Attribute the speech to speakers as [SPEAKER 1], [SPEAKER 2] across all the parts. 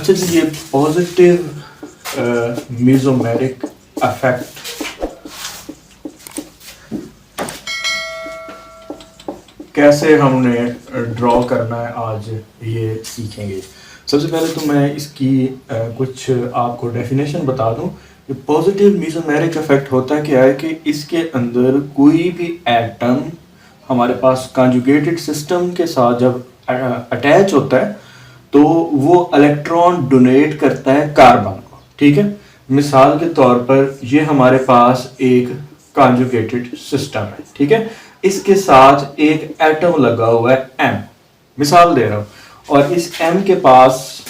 [SPEAKER 1] अच्छा जी, ये positive mesomeric effect कैसे हमने ड्रॉ करना है आज ये सीखेंगे। सबसे पहले तो मैं इसकी कुछ आपको डेफिनेशन बता दूं कि पॉजिटिव मेसोमेरिक इफेक्ट होता क्या है कि इसके अंदर कोई भी एटम हमारे पास कॉन्जुगेटेड सिस्टम के साथ जब अटैच होता है तो वो इलेक्ट्रॉन डोनेट करता है कार्बन को। ठीक है, मिसाल के तौर पर ये हमारे पास एक कॉन्जुगेटेड सिस्टम है। ठीक है, इसके साथ एक एटम लगा हुआ है M, मिसाल दे रहा हूं, और इस M के पास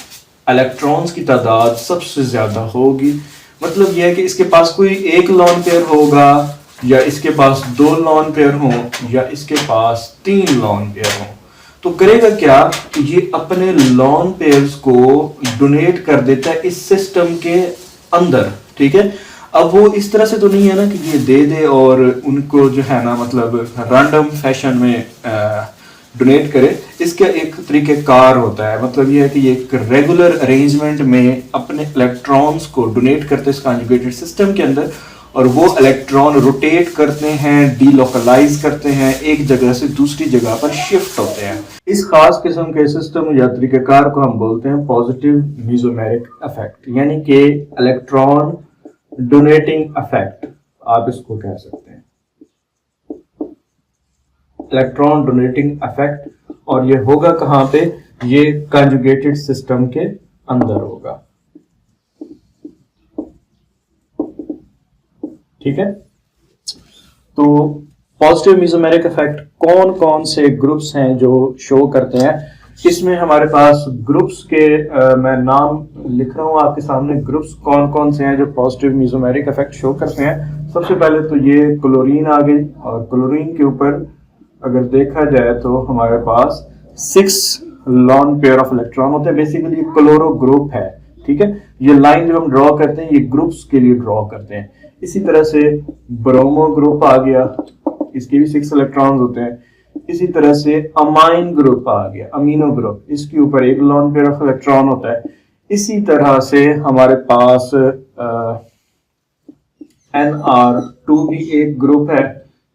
[SPEAKER 1] इलेक्ट्रॉन्स की तादाद सबसे ज्यादा होगी। मतलब यह है कि इसके पास कोई एक लॉन पेयर होगा, या इसके पास 2 लॉन पेयर हो, या इसके पास 3 लॉन पेयर हो। तो करेगा क्या, ये अपने लॉन पेयर्स को डोनेट कर देता है इस सिस्टम के अंदर। ठीक है, अब वो इस तरह से तो नहीं है ना कि ये दे दे और उनको जो है ना मतलब रैंडम फैशन में डोनेट करे। इसका एक तरीक़ेकार होता है, मतलब ये है कि ये एक रेगुलर अरेंजमेंट में अपने इलेक्ट्रॉन्स को डोनेट करते हैं इस कॉन्जुगेटेड सिस्टम के अंदर, और वो इलेक्ट्रॉन रोटेट करते हैं, डीलोकलाइज करते हैं, एक जगह से दूसरी जगह पर शिफ्ट होते हैं। इस खास किस्म के सिस्टम या तरीक़ेकार को हम बोलते हैं पॉजिटिव मेसोमेरिक इफेक्ट, यानी कि इलेक्ट्रॉन डोनेटिंग इफेक्ट आप इसको कह सकते हैं, इलेक्ट्रॉन डोनेटिंग इफेक्ट। और ये होगा कहां पे, ये कॉन्जुगेटेड सिस्टम के अंदर होगा। ठीक है, तो पॉजिटिव मेसोमेरिक इफेक्ट कौन कौन से ग्रुप्स हैं जो शो करते हैं। इसमें हमारे पास ग्रुप्स के मैं नाम लिख रहा हूं आपके सामने, ग्रुप्स कौन कौन से हैं जो पॉजिटिव मेसोमेरिक इफेक्ट शो करते हैं। सबसे पहले तो ये क्लोरीन आ गई, और क्लोरीन के ऊपर अगर देखा जाए तो हमारे पास 6 लॉन पेयर ऑफ इलेक्ट्रॉन होते हैं। बेसिकली क्लोरो ग्रुप है। ठीक है, ये लाइन जो हम ड्रॉ करते हैं ये ग्रुप्स के लिए ड्रॉ करते हैं। इसी तरह से ब्रोमो ग्रुप आ गया, इसके भी 6 इलेक्ट्रॉन्स होते हैं। इसी तरह से अमाइन ग्रुप आ गया, अमीनो ग्रुप, इसके ऊपर 1 लॉन पेयर ऑफ इलेक्ट्रॉन होता है। इसी तरह से हमारे पास NR2 भी एक ग्रुप है।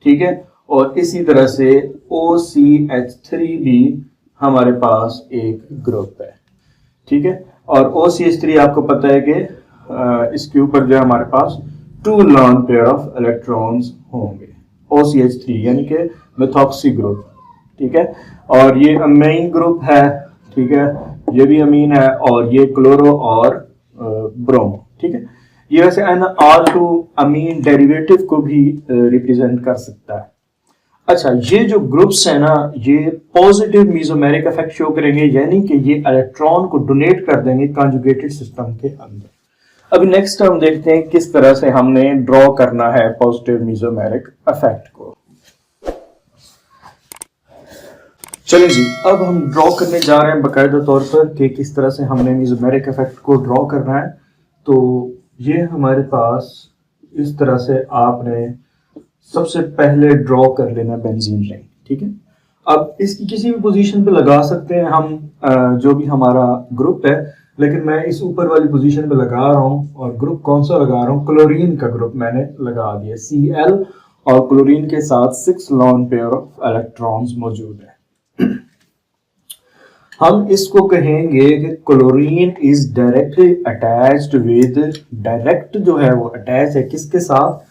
[SPEAKER 1] ठीक है, और इसी तरह से OCH3 भी हमारे पास एक ग्रुप है। ठीक है, और OCH3 आपको पता है कि इसके ऊपर जो हमारे पास 2 लॉन पेयर ऑफ इलेक्ट्रॉन्स होंगे, OCH3 यानी कि मेथॉक्सी ग्रुप। ठीक है, और ये अमीन ग्रुप है। ठीक है, ये भी अमीन है, और ये क्लोरो और ब्रोमो। ठीक है, ये वैसे NR2 अमीन डेरिवेटिव को भी रिप्रेजेंट कर सकता है। अच्छा, ये जो ग्रुप्स है ना, ये पॉजिटिव मेसोमेरिक इफेक्ट शो करेंगे, यानी कि ये इलेक्ट्रॉन को डोनेट कर देंगे कॉन्जुगेटेड सिस्टम के अंदर। अभी नेक्स्ट हम देखते हैं किस तरह से हमने ड्रॉ करना है पॉजिटिव मेसोमेरिक इफेक्ट को। चलिए जी, अब हम ड्रॉ करने जा रहे हैं बाकायदा तौर पर कि किस तरह से हमने मेसोमेरिक इफेक्ट को ड्रॉ करना है। तो ये हमारे पास इस तरह से आपने सबसे पहले ड्रॉ कर लेना बेंजीन रिंग। ठीक है, अब इसकी किसी भी पोजीशन पे लगा सकते हैं हम जो भी हमारा ग्रुप है, लेकिन मैं इस ऊपर वाली पोजीशन पे लगा रहा हूँ। और ग्रुप कौन सा लगा रहा हूँ, क्लोरीन का ग्रुप मैंने लगा दिया, Cl, और क्लोरीन के साथ 6 लॉन पेयर ऑफ इलेक्ट्रॉन्स मौजूद है। हम इसको कहेंगे कि chlorine is directly attached with, direct जो है वो अटैच है किसके साथ,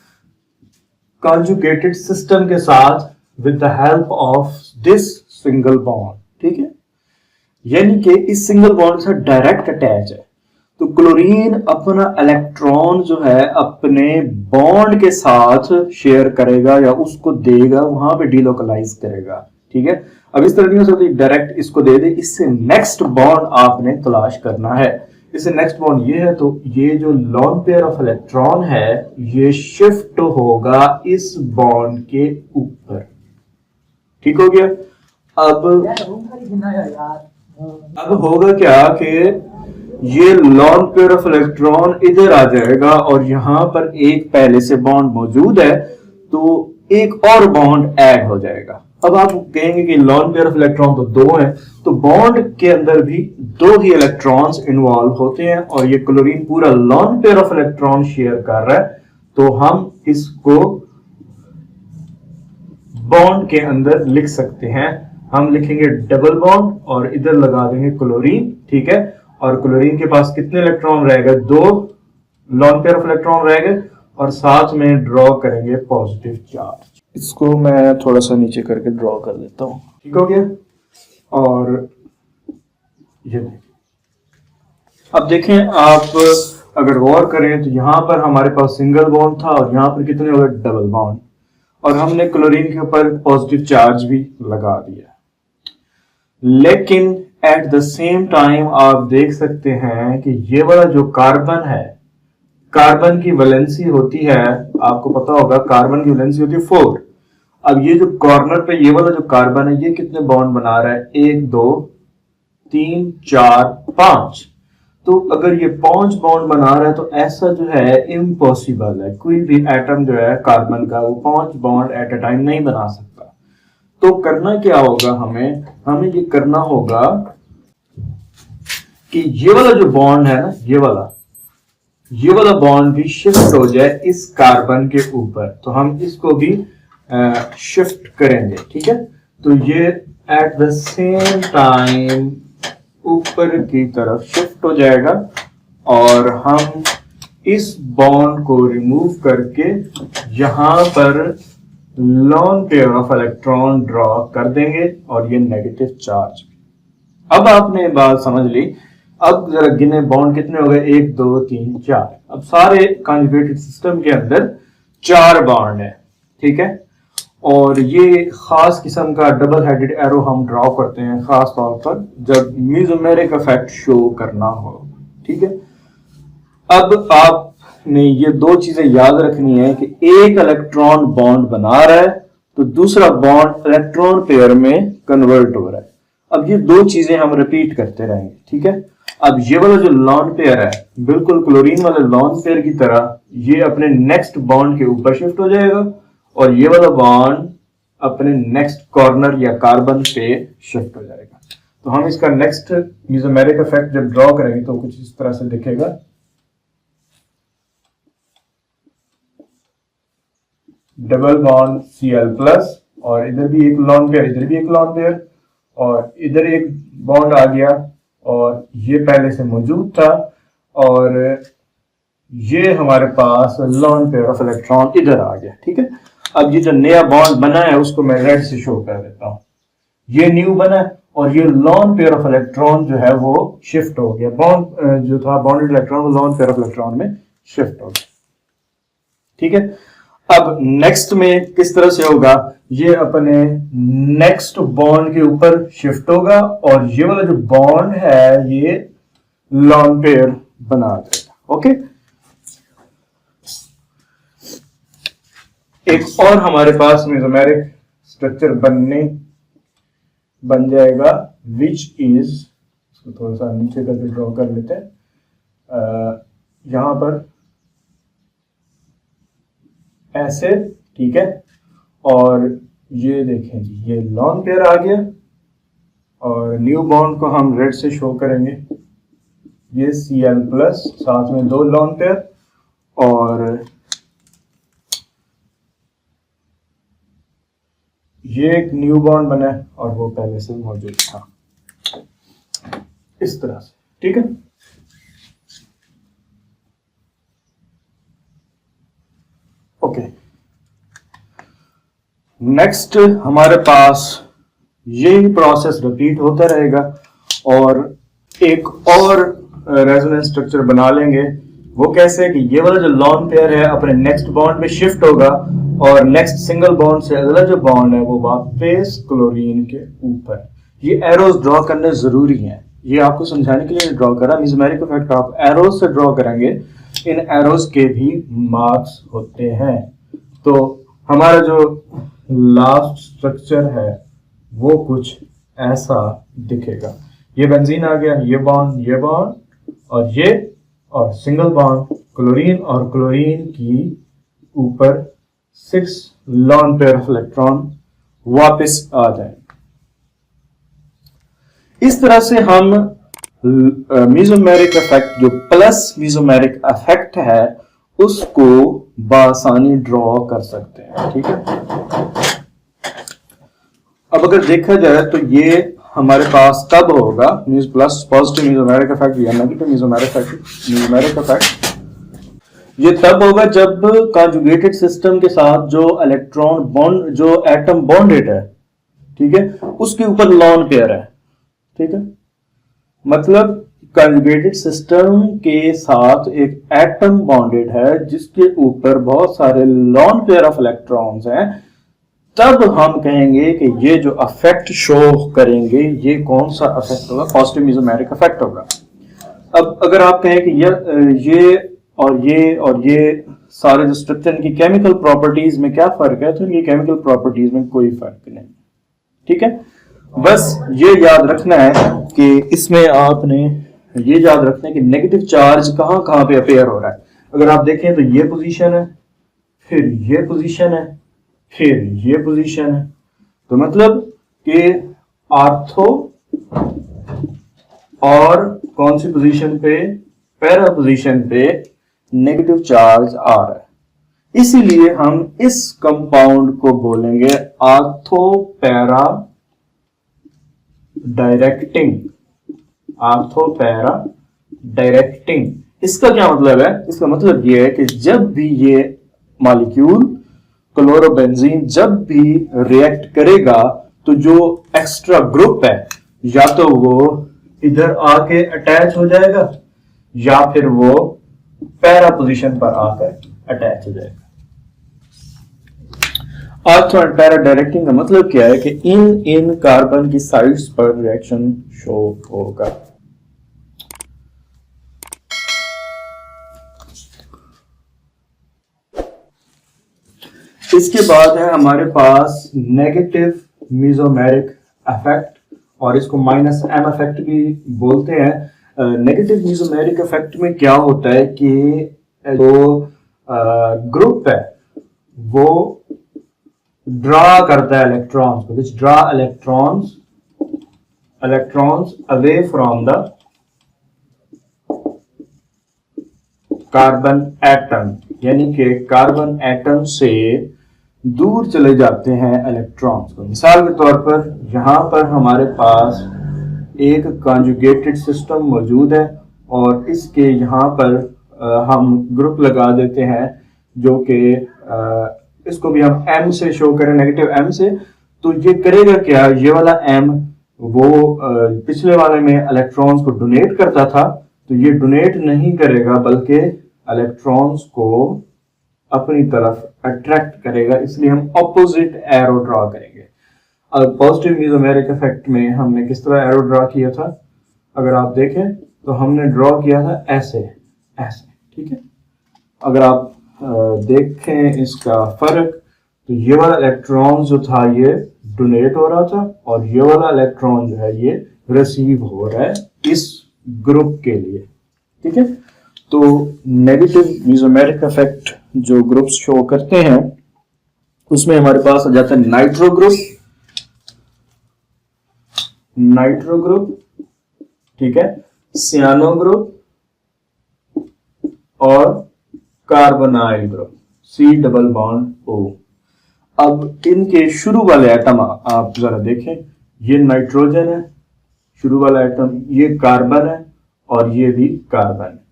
[SPEAKER 1] कॉन्जुगेटेड सिस्टम के साथ, with the help of this single bond. ठीक है, यानी कि इस सिंगल बॉन्ड के साथ डायरेक्ट अटैच है। तो क्लोरीन अपना इलेक्ट्रॉन जो है अपने बॉन्ड के साथ शेयर करेगा या उसको देगा, वहां पे डीलोकलाइज करेगा। ठीक है, अब इस तरह नहीं हो सकती डायरेक्ट इसको दे दे, इससे नेक्स्ट बॉन्ड आपने तलाश करना है। इससे नेक्स्ट बॉन्ड ये है, तो ये जो लॉन पेयर ऑफ इलेक्ट्रॉन है ये शिफ्ट होगा इस बॉन्ड के ऊपर। ठीक हो गया। अब होगा क्या कि ये लॉन पेयर ऑफ इलेक्ट्रॉन इधर आ जाएगा, और यहां पर एक पहले से बॉन्ड मौजूद है, तो एक और बॉन्ड ऐड हो जाएगा। अब आप कहेंगे कि लॉन पेयर ऑफ इलेक्ट्रॉन तो दो हैं, तो बॉन्ड के अंदर भी दो ही इलेक्ट्रॉन्स इन्वॉल्व होते हैं और ये क्लोरीन पूरा lawn pair of electron share कर रहा है, तो हम इसको बॉन्ड के अंदर लिख सकते हैं। हम लिखेंगे डबल बॉन्ड और इधर लगा देंगे क्लोरीन, ठीक है। और क्लोरीन के पास कितने इलेक्ट्रॉन रहेगा? दो लॉन पेयर ऑफ इलेक्ट्रॉन रहेंगे और साथ में ड्रॉ करेंगे पॉजिटिव चार्ज। इसको मैं थोड़ा सा नीचे करके ड्रॉ कर देता हूं, ठीक हो गया। और ये अब देखें, आप अगर गौर करें तो यहां पर हमारे पास सिंगल बॉन्ड था और यहां पर कितने हो गए? Double bond. और हमने क्लोरीन के ऊपर पॉजिटिव चार्ज भी लगा दिया, लेकिन एट द सेम टाइम आप देख सकते हैं कि ये वाला जो कार्बन है, कार्बन की वैलेंसी होती है, आपको पता होगा कार्बन की वैलेंसी होती है 4। अब ये जो कॉर्नर पे ये वाला जो कार्बन है, ये कितने बॉन्ड बना रहा है? 1 2 3 4 5। तो अगर ये 5 बॉन्ड बना रहा है तो ऐसा जो है इम्पॉसिबल है, कोई भी एटम जो है कार्बन का वो 5 बॉन्ड एट अ टाइम नहीं बना सकता। तो करना क्या होगा? हमें ये करना होगा कि ये वाला जो बॉन्ड है ना, ये वाला बॉन्ड भी शिफ्ट हो जाए इस कार्बन के ऊपर। तो हम इसको भी शिफ्ट करेंगे, ठीक है। तो ये एट द सेम टाइम ऊपर की तरफ शिफ्ट हो जाएगा और हम इस बॉन्ड को रिमूव करके यहां पर lawn pair of electron draw कर देंगे और ये नेगेटिव चार्ज। अब आपने बात समझ ली। अब जरा गिने, बॉन्ड कितने हो गए? 1 2 3 4। अब सारे कॉन्जुगेटेड सिस्टम के अंदर 4 बॉन्ड है, ठीक है। और ये खास किस्म का डबल हेडेड एरो हम ड्रॉ करते हैं खास तौर पर जब मेसोमेरिक इफेक्ट शो करना हो, ठीक है। अब आपने ये दो चीजें याद रखनी है कि एक इलेक्ट्रॉन बॉन्ड बना रहा है तो दूसरा बॉन्ड इलेक्ट्रॉन पेयर में कन्वर्ट हो रहा है। अब ये दो चीजें हम रिपीट करते रहेंगे, ठीक है। अब ये वाला जो लॉन पेयर है, बिल्कुल क्लोरीन वाले लॉन पेयर की तरह, ये अपने नेक्स्ट बॉन्ड के ऊपर शिफ्ट हो जाएगा और ये वाला बॉन्ड अपने नेक्स्ट कॉर्नर या कार्बन पे शिफ्ट हो जाएगा। तो हम इसका नेक्स्ट मेसोमेरिक इफेक्ट जब ड्रॉ करेंगे तो कुछ इस तरह से दिखेगा। डबल बॉन्ड Cl+ और इधर भी एक लॉन पेयर, इधर भी एक लॉन पेयर और इधर एक बॉन्ड आ गया और ये पहले से मौजूद था और ये हमारे पास लॉन पेयर ऑफ इलेक्ट्रॉन इधर आ गया, ठीक है। अब ये जो नया बॉन्ड बना है उसको मैं रेड से शो कर देता हूं। ये न्यू बना और ये लॉन पेयर ऑफ इलेक्ट्रॉन जो है वो शिफ्ट हो गया। बॉन्ड जो था बॉन्डेड इलेक्ट्रॉन वो लॉन पेयर ऑफ इलेक्ट्रॉन में शिफ्ट हो गया, ठीक है। अब नेक्स्ट में किस तरह से होगा? ये अपने नेक्स्ट बॉन्ड के ऊपर शिफ्ट होगा और ये वाला जो बॉन्ड है ये लॉन पेयर बना देगा, ओके। एक और हमारे पास मेसोमेरिक स्ट्रक्चर बन जाएगा विच इज, इसको थोड़ा सा नीचे करके ड्रॉ कर लेते हैं, यहां पर ऐसे, ठीक है। और ये देखें जी, ये लॉन पेयर आ गया और न्यू बॉन्ड को हम रेड से शो करेंगे। ये Cl+, साथ में 2 लॉन पेयर और ये एक न्यू बॉन्ड बना है और वो पहले से मौजूद था, इस तरह से, ठीक है। ओके, नेक्स्ट हमारे पास यही प्रोसेस रिपीट होता रहेगा और एक और रेजोनेंस स्ट्रक्चर बना लेंगे। वो कैसे कि ये वाला जो लॉन पेयर है अपने नेक्स्ट बॉन्ड में शिफ्ट होगा और नेक्स्ट सिंगल बॉन्ड से अगला जो बॉन्ड है वो वापस क्लोरीन के ऊपर। ये एरोज ड्रॉ करने जरूरी हैं, ये आपको समझाने के लिए ड्रॉ करा। मेसोमेरिक इफेक्ट आप एरोज से ड्रॉ करेंगे, इन एरोज के भी मार्क्स होते हैं। तो हमारा जो लास्ट स्ट्रक्चर है वो कुछ ऐसा दिखेगा। ये बेंजीन आ गया, ये बॉन्ड और ये और सिंगल बॉन्ड क्लोरीन और क्लोरीन की ऊपर 6 लॉन पेयर ऑफ इलेक्ट्रॉन वापस आ जाएंगे। इस तरह से हम मीजोमेरिक इफेक्ट, जो प्लस मीजोमेरिक इफेक्ट है, उसको बासानी ड्रॉ कर सकते हैं। ठीक है, अब अगर देखा जाए तो ये हमारे पास तब होगा, मीज प्लस पॉजिटिव मीजोमेरिक इफेक्ट या नेगेटिव मीजोमेरिक इफेक्ट, ये तब होगा जब कॉन्जुगेटेड सिस्टम के साथ जो इलेक्ट्रॉन बॉन्ड, जो एटम बॉन्डेड है, ठीक है, उसके ऊपर लॉन पेयर है। ठीक है, मतलब कॉन्जुगेटेड सिस्टम के साथ एक एटम बॉन्डेड है जिसके ऊपर बहुत सारे लॉन पेयर ऑफ इलेक्ट्रॉन्स हैं, तब हम कहेंगे कि ये जो इफेक्ट शो करेंगे ये कौन सा इफेक्ट होगा, पॉजिटिव मीजोमेरिक इफेक्ट होगा। अब अगर आप कहें कि ये और ये सारे जो स्ट्रक्चर की केमिकल प्रॉपर्टीज में क्या फर्क है, तो इनकी केमिकल प्रॉपर्टीज में कोई फर्क नहीं। ठीक है, बस ये याद रखना है कि इसमें आपने ये याद रखना है कि नेगेटिव चार्ज कहां कहां पे अपेयर हो रहा है। अगर आप देखें तो ये पोजीशन है, फिर ये पोजीशन है, फिर ये पोजीशन है, तो मतलब कि आर्थो और कौन सी पोजीशन पे, पैरा पोजीशन पे नेगेटिव चार्ज आ रहा है, इसीलिए हम इस कंपाउंड को बोलेंगे ortho para directing. Ortho para directing, इसका क्या मतलब है? इसका मतलब यह है कि जब भी ये मॉलिक्यूल क्लोरोबेंजीन जब भी रिएक्ट करेगा तो जो एक्स्ट्रा ग्रुप है या तो वो इधर आके अटैच हो जाएगा या फिर वो पैरा पोजीशन पर आकर अटैच हो जाएगा। आर्थो एंड पैरा डायरेक्टिंग का मतलब क्या है कि इन कार्बन की साइड्स पर रिएक्शन शो होगा। इसके बाद है हमारे पास नेगेटिव मीजोमेरिक इफेक्ट, और इसको माइनस एम इफेक्ट भी बोलते हैं। नेगेटिव मीजोमेरिक इफेक्ट में क्या होता है कि जो ग्रुप है वो ड्रा करता है इलेक्ट्रॉन्स को, which draw electrons away from the carbon atom, यानी कि कार्बन एटम से दूर चले जाते हैं इलेक्ट्रॉन्स को। मिसाल के तौर पर यहां पर हमारे पास एक कॉन्जुगेटेड सिस्टम मौजूद है और इसके यहाँ पर हम ग्रुप लगा देते हैं जो कि इसको भी हम M से शो करें, नेगेटिव M से, तो ये करेगा क्या, ये वाला M वो पिछले वाले में इलेक्ट्रॉन्स को डोनेट करता था, तो ये डोनेट नहीं करेगा बल्कि इलेक्ट्रॉन्स को अपनी तरफ अट्रैक्ट करेगा, इसलिए हम ऑपोजिट एरो ड्रॉ करेंगे। अब पॉजिटिव मीजोमेरिक इफेक्ट में हमने किस तरह एरो ड्रॉ किया था, अगर आप देखें तो हमने ड्रॉ किया था ऐसे ऐसे। ठीक है, अगर आप देखें इसका फर्क, तो ये वाला इलेक्ट्रॉन जो था ये डोनेट हो रहा था और ये वाला इलेक्ट्रॉन जो है ये रिसीव हो रहा है इस ग्रुप के लिए। ठीक है, तो नेगेटिव मीजोमेरिक इफेक्ट जो ग्रुप्स शो करते हैं उसमें हमारे पास आ जाता है नाइट्रो ग्रुप, ठीक है, सियानो ग्रुप और carbonyl group, C double bond O। अब इनके शुरू वाले एटम आप जरा देखें, ये नाइट्रोजन है शुरू वाला एटम, ये कार्बन है और ये भी कार्बन है।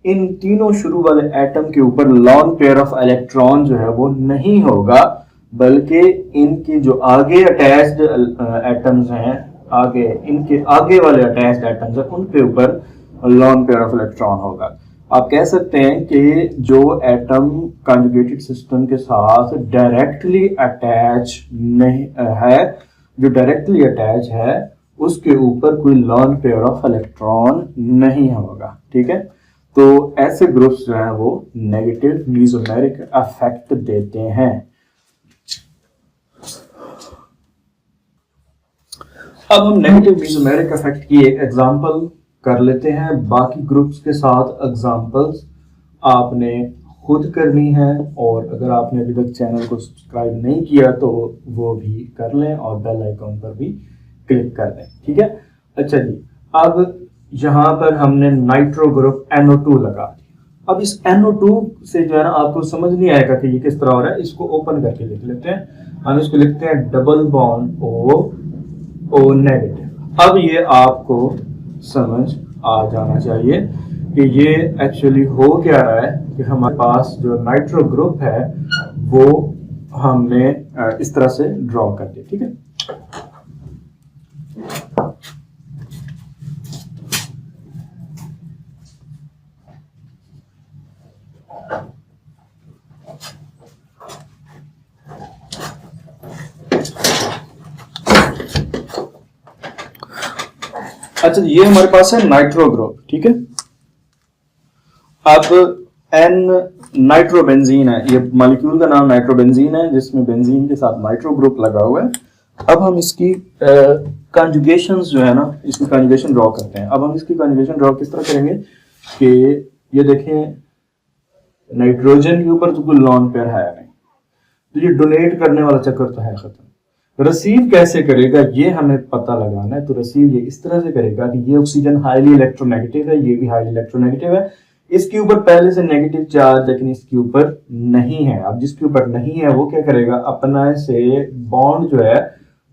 [SPEAKER 1] इन तीनों शुरू वाले एटम के ऊपर लॉन पेयर ऑफ इलेक्ट्रॉन जो है वो नहीं होगा, बल्कि इनके जो आगे अटैच्ड एटम्स हैं, आगे इनके आगे वाले अटैच्ड एटम्स हैं, उनके ऊपर लॉन पेयर ऑफ इलेक्ट्रॉन होगा। आप कह सकते हैं कि जो एटम कॉन्जुगेटेड सिस्टम के साथ डायरेक्टली अटैच नहीं है, जो डायरेक्टली अटैच है उसके ऊपर कोई लॉन पेयर ऑफ इलेक्ट्रॉन नहीं होगा। ठीक है, तो ऐसे ग्रुप्स जो हैं वो नेगेटिव मीजोमेरिक इफेक्ट देते हैं। अब हम नेगेटिव मीजोमेरिक इफेक्ट की एक एग्जांपल कर लेते हैं, बाकी ग्रुप्स के साथ एग्जांपल्स आपने खुद करनी है, और अगर आपने अभी तक चैनल को सब्सक्राइब नहीं किया तो वो भी कर लें और बेल आइकॉन पर भी क्लिक कर दें, ठीक है। अच्छा जी, अब यहाँ पर हमने नाइट्रो ग्रुप NO2 लगा दिया। अब इस NO2 से जो है ना आपको समझ नहीं आएगा कि ये किस तरह हो रहा है। इसको ओपन करके लिख लेते हैं, हम इसको लिखते हैं डबल बॉन्ड O नेगेटिव। अब ये आपको समझ आ जाना चाहिए कि ये एक्चुअली हो क्या रहा है कि हमारे पास जो नाइट्रो ग्रुप है वो हमने इस तरह से ड्रॉ कर दिया, ठीक है। अच्छा, ये हमारे पास है नाइट्रो ग्रुप, ठीक है। अब एन नाइट्रोबेंजीन है, ये मॉलिक्यूल का नाम नाइट्रोबेंजीन है जिसमें बेंजीन के साथ नाइट्रो ग्रुप लगा हुआ है। अब हम इसकी कॉन्जुगेशन जो है ना, इसकी कॉन्जुगेशन ड्रॉ करते हैं। अब हम इसकी कॉन्जुगेशन ड्रॉ किस तरह करेंगे कि ये देखें, नाइट्रोजन के ऊपर तो कोई लॉन पेयर है नहीं, तो ये डोनेट करने वाला चक्कर तो है खत्म। रिसीव कैसे करेगा ये हमें पता लगाना है। तो रिसीव ये इस तरह से करेगा कि ये ऑक्सीजन हाईली इलेक्ट्रोनेगेटिव है, ये भी हाईली इलेक्ट्रोनेगेटिव है, इसके ऊपर पहले से नेगेटिव चार्ज लेकिन इसके ऊपर नहीं है। अब जिसके ऊपर नहीं है वो क्या करेगा, अपना से बॉन्ड जो है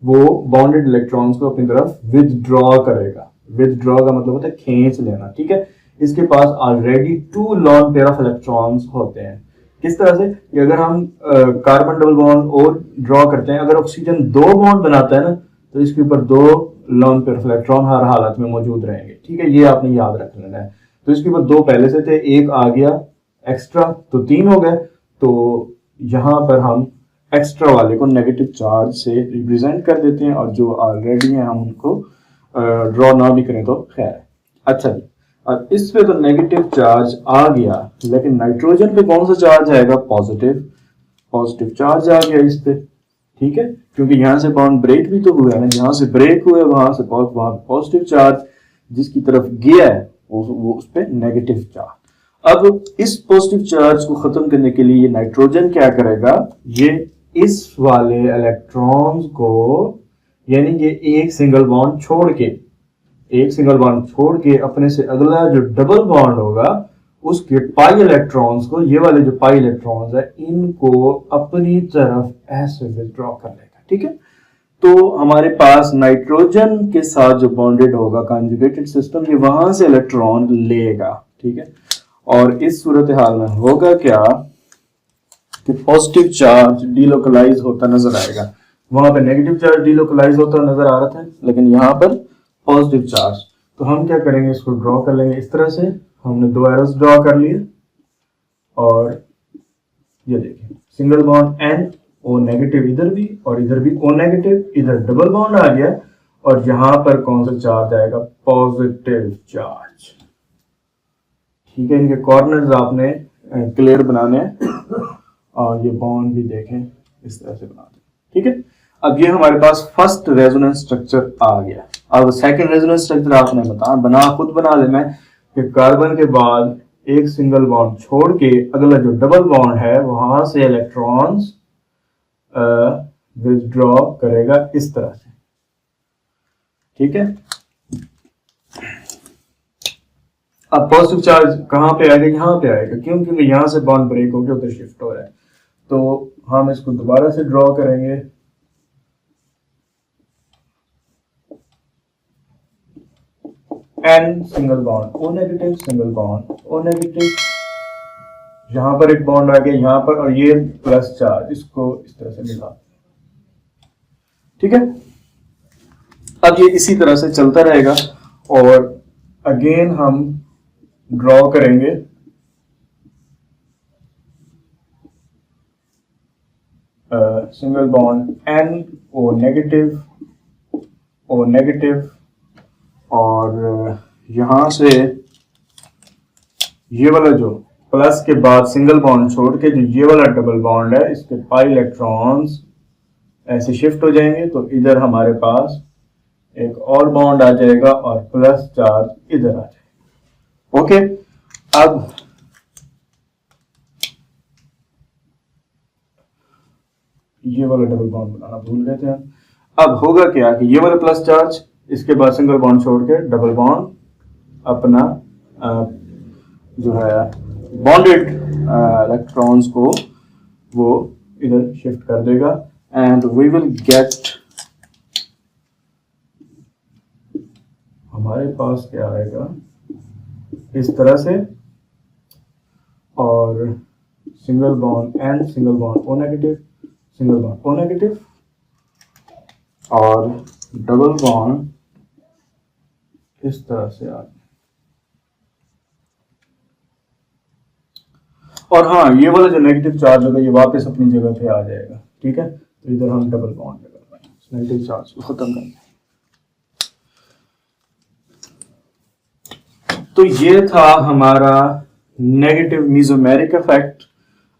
[SPEAKER 1] वो बॉन्डेड इलेक्ट्रॉन्स को अपनी तरफ विदड्रॉ करेगा। विदड्रॉ का मतलब होता है खींच लेना, ठीक है। इसके पास already 2 lone pair of electrons होते हैं। किस तरह से कि अगर हम कार्बन डबल बॉन्ड और ड्रॉ करते हैं, अगर ऑक्सीजन 2 बॉन्ड बनाता है ना तो इसके ऊपर 2 लॉन पेयर ऑफ इलेक्ट्रॉन हर हालत में मौजूद रहेंगे, ठीक है। ये आपने याद रख लेना है। तो इसके ऊपर 2 पहले से थे, एक आ गया एक्स्ट्रा तो 3 हो गए। तो यहाँ पर हम एक्स्ट्रा वाले को नेगेटिव चार्ज से रिप्रेजेंट कर देते हैं और जो ऑलरेडी है हम उनको ड्रॉ ना भी करें तो खैर है। अच्छा जी, और इस पे तो नेगेटिव चार्ज आ गया, लेकिन नाइट्रोजन पे कौन सा चार्ज आएगा, पॉजिटिव। पॉजिटिव चार्ज आ गया इस पे, ठीक है, क्योंकि यहाँ से बॉन्ड ब्रेक भी तो हुआ है ना, यहाँ से ब्रेक हुआ है, वहां से वहां पॉजिटिव चार्ज जिसकी तरफ गया है वो उस पे नेगेटिव चार्ज। अब इस पॉजिटिव चार्ज को खत्म करने के लिए ये नाइट्रोजन क्या करेगा, ये इस वाले इलेक्ट्रॉन्स को, यानी ये एक सिंगल बॉन्ड छोड़ के अपने से अगला जो डबल बॉन्ड होगा उसके पाई इलेक्ट्रॉन्स को, ये वाले जो पाई इलेक्ट्रॉन्स है इनको अपनी तरफ ऐसे विथड्रॉ कर लेगा, ठीक है। तो हमारे पास नाइट्रोजन के साथ जो बॉन्डेड होगा कॉन्जुगेटेड सिस्टम, ये वहां से इलेक्ट्रॉन लेगा, ठीक है। और इस सूरत हाल में होगा क्या कि पॉजिटिव चार्ज डीलोकलाइज होता नजर आएगा। वहां पे नेगेटिव चार्ज डीलोकलाइज होता नजर आ रहा था, लेकिन यहाँ पर पॉजिटिव चार्ज। तो हम क्या करेंगे, इसको ड्रॉ कर लेंगे इस तरह से। हमने 2 एरोस ड्रॉ कर लिए और ये देखिए single bond N O negative इधर भी और इधर भी O नेगेटिव, इधर डबल बॉन्ड आ गया और यहां पर कौन सा चार्ज आएगा, पॉजिटिव चार्ज, ठीक है। इनके कॉर्नर्स आपने क्लियर बनाने हैं और ये बॉन्ड भी देखें इस तरह से बना दें, ठीक है। अब ये हमारे पास फर्स्ट रेजोनेंस स्ट्रक्चर आ गया। अब सेकंड रेजोनेंस स्ट्रक्चर आपने खुद बना लेना है कि कार्बन के बाद एक सिंगल बॉन्ड छोड़ के अगला जो डबल बॉन्ड है वहां से इलेक्ट्रॉन्स विथड्रॉ करेगा इस तरह से, ठीक है। अब पॉजिटिव चार्ज कहां पे आएगा, यहां पे आएगा, क्यों, क्योंकि यहां से बॉन्ड ब्रेक होकर उधर शिफ्ट हो रहा है। तो हम इसको दोबारा से ड्रॉ करेंगे। N single bond O negative, single bond O negative, यहां पर एक बॉन्ड आ गया यहां पर, और ये प्लस चार्ज, इसको इस तरह से मिला, ठीक है। अब ये इसी तरह से चलता रहेगा और अगेन हम ड्रॉ करेंगे single bond N O negative और यहां से ये वाला जो प्लस के बाद सिंगल बॉन्ड छोड़ के जो ये वाला डबल बॉन्ड है इसके पाई इलेक्ट्रॉन्स ऐसे शिफ्ट हो जाएंगे। तो इधर हमारे पास एक और बॉन्ड आ जाएगा और प्लस चार्ज इधर आ जाएगा, ओके। अब ये वाला डबल बॉन्ड बनाना भूल गए थे हम। अब होगा क्या कि ये वाला प्लस चार्ज, इसके बाद सिंगल बॉन्ड छोड़ के डबल बॉन्ड अपना जो है बॉन्डेड इलेक्ट्रॉन्स को वो इधर शिफ्ट कर देगा एंड वी विल गेट, हमारे पास क्या आएगा इस तरह से, और single bond and single bond O negative, single bond O negative, और डबल बॉन्ड इस तरह से आ, और हाँ ये वाला जो नेगेटिव चार्ज होगा ये वापस अपनी जगह पे आ जाएगा। ठीक है, तो इधर हम डबल बॉन्ड लगाएंगे, नेगेटिव चार्ज को खत्म कर देंगे। तो ये था हमारा नेगेटिव मेसोमेरिक इफेक्ट।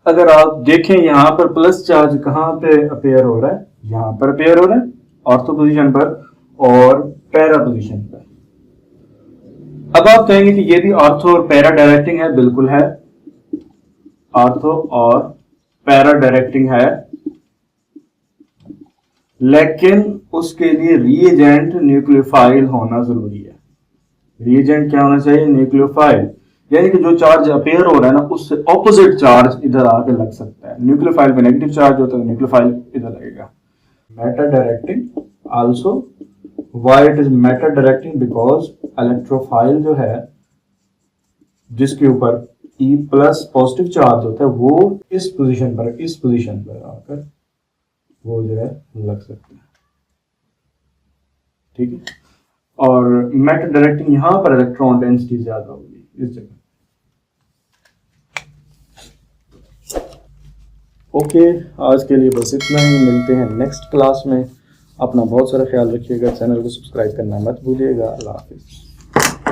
[SPEAKER 1] अगर आप देखें यहाँ पर प्लस चार्ज कहाँ पे अपेयर हो रहा है, यहाँ पर अपेयर हो रहा है ऑर्थो पोजीशन पर और पैरा पोजीशन पर। अब आप कहेंगे कि ये भी ऑर्थो और पैरा डायरेक्टिंग है, बिल्कुल है, ऑर्थो और पैरा डायरेक्टिंग है, लेकिन उसके लिए रिएजेंट न्यूक्लियोफाइल होना जरूरी है। रिएजेंट क्या होना चाहिए? न्यूक्लियोफाइल, यानी कि जो चार्ज अपेयर हो रहा है ना उससे ऑपोजिट चार्ज इधर आके लग सकता है। न्यूक्लियोफाइल पे नेगेटिव चार्ज होता है, न्यूक्लियोफाइल इधर लगेगा। Matter directing also, why it is matter directing? Because electrophile जो है जिसके ऊपर E प्लस पॉजिटिव चार्ज होता है वो इस पोजीशन पर आकर वो जो है लग सकता है। ठीक है, और मैटर डायरेक्टिंग यहां पर इलेक्ट्रॉन डेंसिटी ज्यादा होगी इस जगह। ओके, आज के लिए बस इतना ही, मिलते हैं नेक्स्ट क्लास में। अपना बहुत सारा ख्याल रखिएगा, चैनल को सब्सक्राइब करना मत भूलिएगा। अल्लाह हाफिज़।